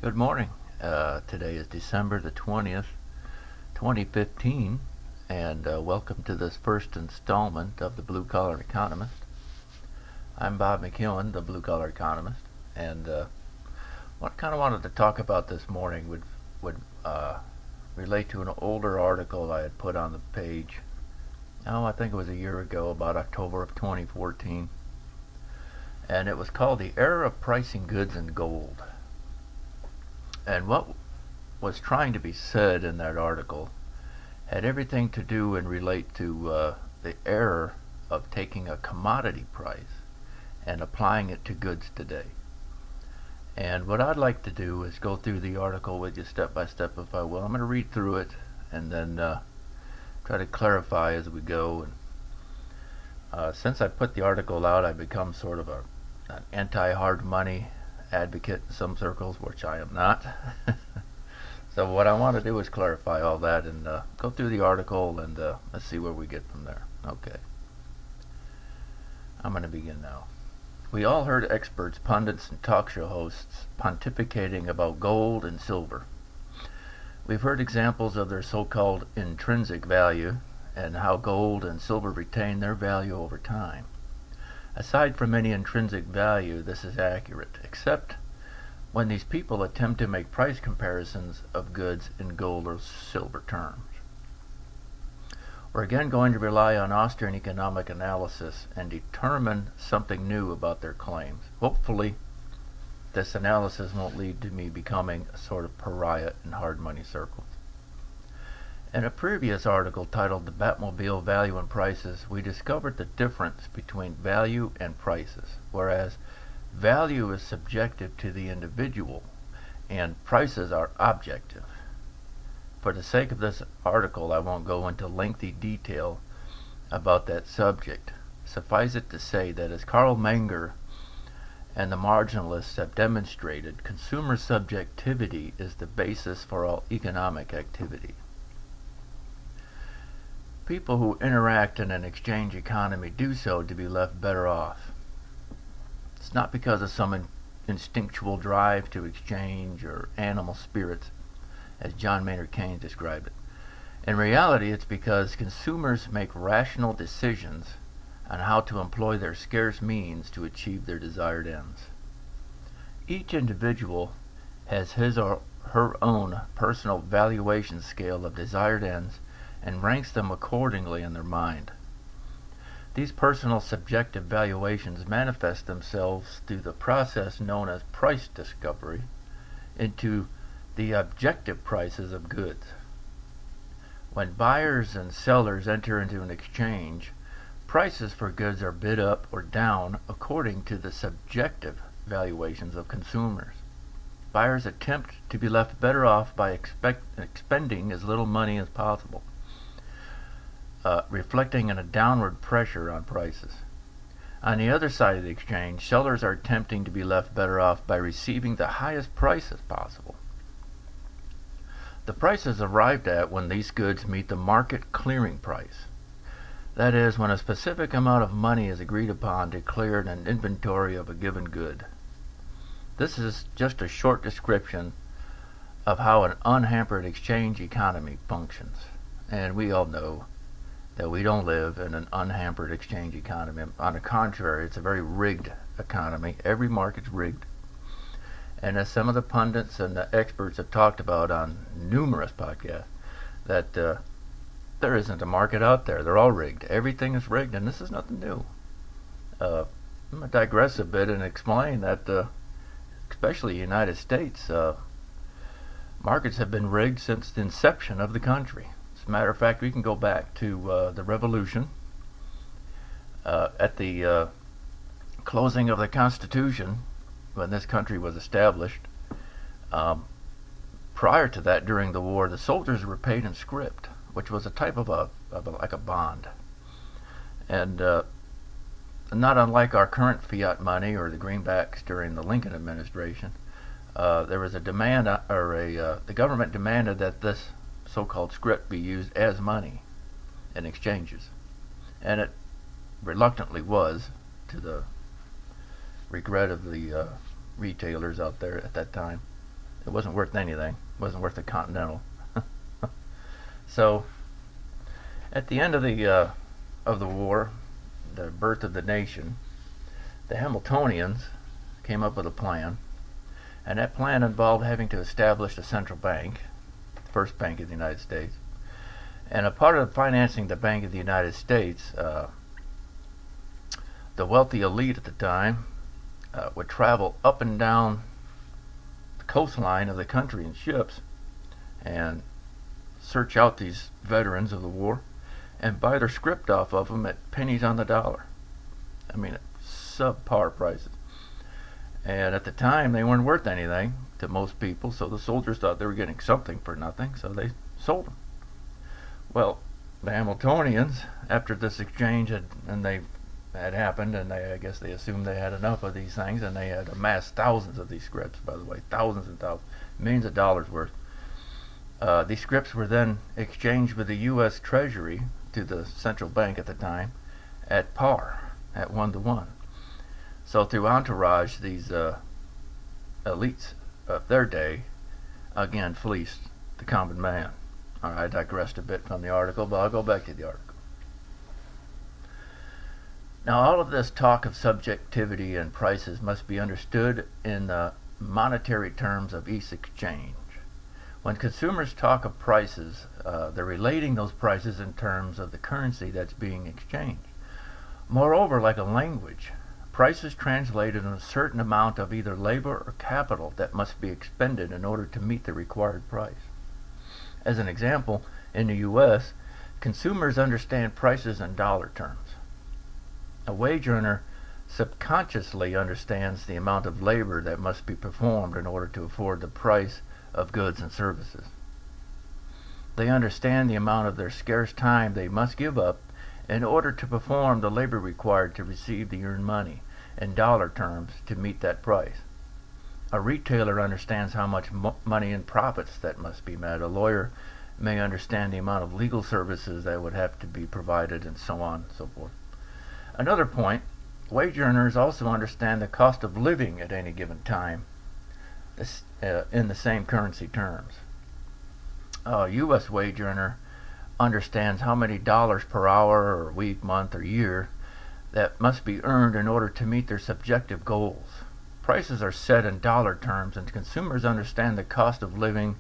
Good morning. Today is December the 20th, 2015, and welcome to this first installment of the Blue Collar Economist. I'm Bob McEwen, the Blue Collar Economist, and what I kind of wanted to talk about this morning would relate to an older article I had put on the page. I think it was a year ago, about October of 2014, and it was called "The Era of Pricing Goods in Gold." And what was trying to be said in that article had everything to do and relate to the error of taking a commodity price and applying it to goods today. And what I'd like to do is go through the article with you step by step, if I will. I'm going to read through it and then try to clarify as we go. And since I put the article out, I've become sort of an anti-hard money advocate in some circles, which I am not. So what I want to do is clarify all that and go through the article and let's see where we get from there. Okay. I'm going to begin now. We all heard experts, pundits, and talk show hosts pontificating about gold and silver. We've heard examples of their so-called intrinsic value and how gold and silver retain their value over time. Aside from any intrinsic value, this is accurate, except when these people attempt to make price comparisons of goods in gold or silver terms. We're again going to rely on Austrian economic analysis and determine something new about their claims. Hopefully, this analysis won't lead to me becoming a sort of pariah in hard money circles. In a previous article titled "The Batmobile Value and Prices," we discovered the difference between value and prices, whereas value is subjective to the individual and prices are objective. For the sake of this article, I won't go into lengthy detail about that subject. Suffice it to say that, as Karl Menger and the marginalists have demonstrated, consumer subjectivity is the basis for all economic activity. People who interact in an exchange economy do so to be left better off. It's not because of some instinctual drive to exchange or animal spirits, as John Maynard Keynes described it. In reality, it's because consumers make rational decisions on how to employ their scarce means to achieve their desired ends. Each individual has his or her own personal valuation scale of desired ends and ranks them accordingly in their mind. These personal subjective valuations manifest themselves through the process known as price discovery into the objective prices of goods. When buyers and sellers enter into an exchange, prices for goods are bid up or down according to the subjective valuations of consumers. Buyers attempt to be left better off by expending as little money as possible, reflecting in a downward pressure on prices. On the other side of the exchange, sellers are attempting to be left better off by receiving the highest prices possible. The price is arrived at when these goods meet the market clearing price. That is, when a specific amount of money is agreed upon to clear an inventory of a given good. This is just a short description of how an unhampered exchange economy functions. And we all know that we don't live in an unhampered exchange economy. On the contrary, it's a very rigged economy. Every market's rigged. And as some of the pundits and the experts have talked about on numerous podcasts, that there isn't a market out there. They're all rigged. Everything is rigged, and this is nothing new. I'm going to digress a bit and explain that, especially the United States, markets have been rigged since the inception of the country. As a matter of fact, we can go back to the Revolution. At the closing of the Constitution, when this country was established, prior to that, during the war, the soldiers were paid in script, which was a type of like a bond. And not unlike our current fiat money or the greenbacks during the Lincoln administration, there was a demand, the government demanded that this so-called script be used as money in exchanges, and it reluctantly was, to the regret of the retailers out there at that time. It wasn't worth anything. It wasn't worth a Continental. So, at the end of the war, the birth of the nation, the Hamiltonians came up with a plan, and that plan involved having to establish a central bank, the first bank of the United States. And a part of financing the Bank of the United States, the wealthy elite at the time would travel up and down the coastline of the country in ships and search out these veterans of the war and buy their script off of them at pennies on the dollar. I mean, subpar prices. And at the time, they weren't worth anything to most people, so the soldiers thought they were getting something for nothing, so they sold them. Well, the Hamiltonians, after this exchange had happened, and I guess they assumed they had enough of these things, and they had amassed thousands of these scripts, by the way, thousands and thousands, millions of dollars worth. These scripts were then exchanged with the U.S. Treasury to the central bank at the time at par, at 1-to-1. So through entourage, these elites of their day again fleeced the common man. All right, I digressed a bit from the article, but I'll go back to the article. Now, all of this talk of subjectivity and prices must be understood in the monetary terms of each exchange. When consumers talk of prices, they're relating those prices in terms of the currency that's being exchanged. Moreover, like a language, price is translated in a certain amount of either labor or capital that must be expended in order to meet the required price. As an example, in the U.S., consumers understand prices in dollar terms. A wage earner subconsciously understands the amount of labor that must be performed in order to afford the price of goods and services. They understand the amount of their scarce time they must give up in order to perform the labor required to receive the earned money in dollar terms to meet that price. A retailer understands how much money in profits that must be made. A lawyer may understand the amount of legal services that would have to be provided, and so on and so forth. Another point, wage earners also understand the cost of living at any given time in the same currency terms. A U.S. wage earner understands how many dollars per hour or week, month, or year that must be earned in order to meet their subjective goals. Prices are set in dollar terms, and consumers understand the cost of living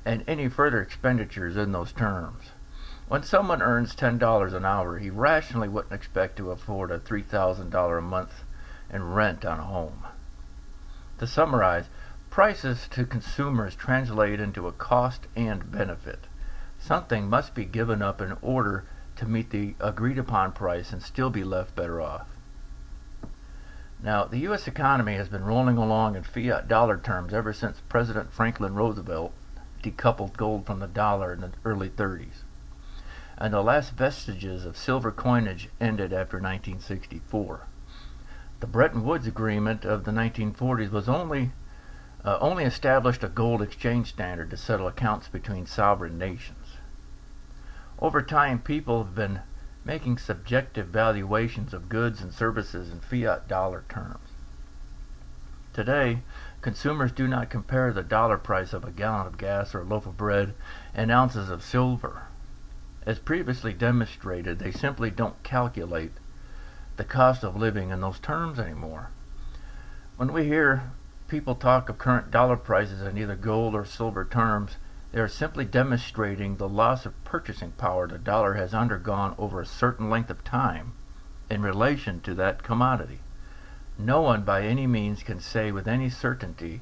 and any further expenditures in those terms. When someone earns $10 an hour, he rationally wouldn't expect to afford a $3,000 a month in rent on a home. To summarize, prices to consumers translate into a cost and benefit. Something must be given up in order to meet the agreed upon price and still be left better off. Now, the U.S. economy has been rolling along in fiat dollar terms ever since President Franklin Roosevelt decoupled gold from the dollar in the early 30s. And the last vestiges of silver coinage ended after 1964. The Bretton Woods Agreement of the 1940s was only established a gold exchange standard to settle accounts between sovereign nations. Over time, people have been making subjective valuations of goods and services in fiat dollar terms. Today, consumers do not compare the dollar price of a gallon of gas or a loaf of bread and ounces of silver. As previously demonstrated, they simply don't calculate the cost of living in those terms anymore. When we hear people talk of current dollar prices in either gold or silver terms, they are simply demonstrating the loss of purchasing power the dollar has undergone over a certain length of time in relation to that commodity. No one by any means can say with any certainty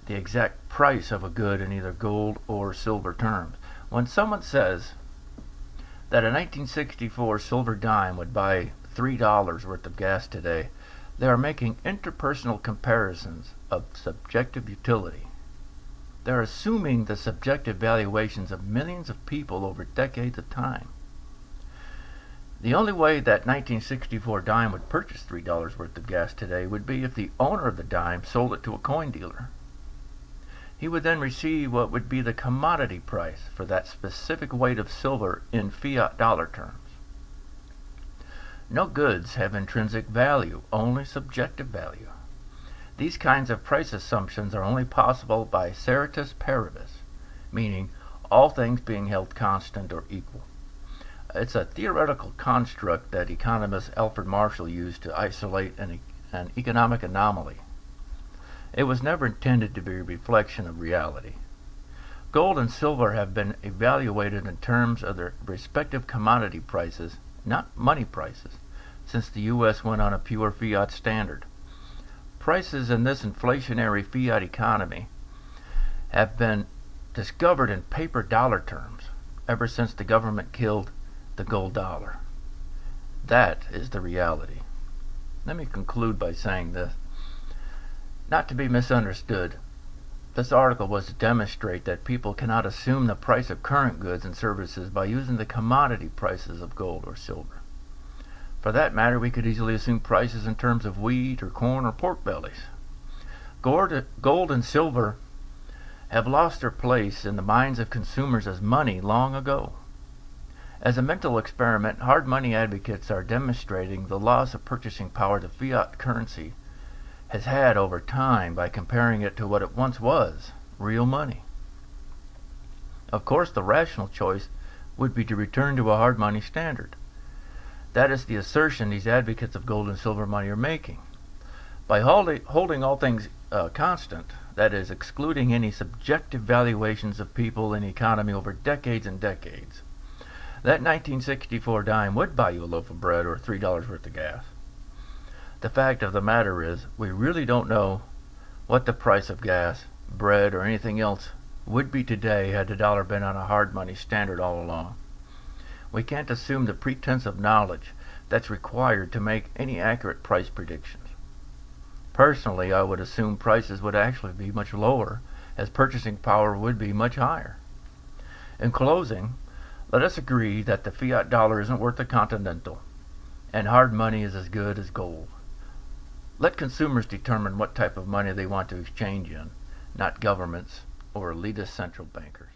the exact price of a good in either gold or silver terms. When someone says that a 1964 silver dime would buy $3 worth of gas today, they are making interpersonal comparisons of subjective utility. They're assuming the subjective valuations of millions of people over decades of time. The only way that 1964 dime would purchase $3 worth of gas today would be if the owner of the dime sold it to a coin dealer. He would then receive what would be the commodity price for that specific weight of silver in fiat dollar terms. No goods have intrinsic value, only subjective value. These kinds of price assumptions are only possible by ceteris paribus, meaning all things being held constant or equal. It's a theoretical construct that economist Alfred Marshall used to isolate an economic anomaly. It was never intended to be a reflection of reality. Gold and silver have been evaluated in terms of their respective commodity prices, not money prices, since the U.S. went on a pure fiat standard. Prices in this inflationary fiat economy have been discovered in paper dollar terms ever since the government killed the gold dollar. That is the reality. Let me conclude by saying this. Not to be misunderstood, this article was to demonstrate that people cannot assume the price of current goods and services by using the commodity prices of gold or silver. For that matter, we could easily assume prices in terms of wheat or corn or pork bellies. Gold and silver have lost their place in the minds of consumers as money long ago. As a mental experiment, hard money advocates are demonstrating the loss of purchasing power the fiat currency has had over time by comparing it to what it once was, real money. Of course, the rational choice would be to return to a hard money standard. That is the assertion these advocates of gold and silver money are making. By holding all things constant, that is, excluding any subjective valuations of people and economy over decades and decades, that 1964 dime would buy you a loaf of bread or $3 worth of gas. The fact of the matter is, we really don't know what the price of gas, bread, or anything else would be today had the dollar been on a hard money standard all along. We can't assume the pretense of knowledge that's required to make any accurate price predictions. Personally, I would assume prices would actually be much lower, as purchasing power would be much higher. In closing, let us agree that the fiat dollar isn't worth a continental, and hard money is as good as gold. Let consumers determine what type of money they want to exchange in, not governments or elitist central bankers.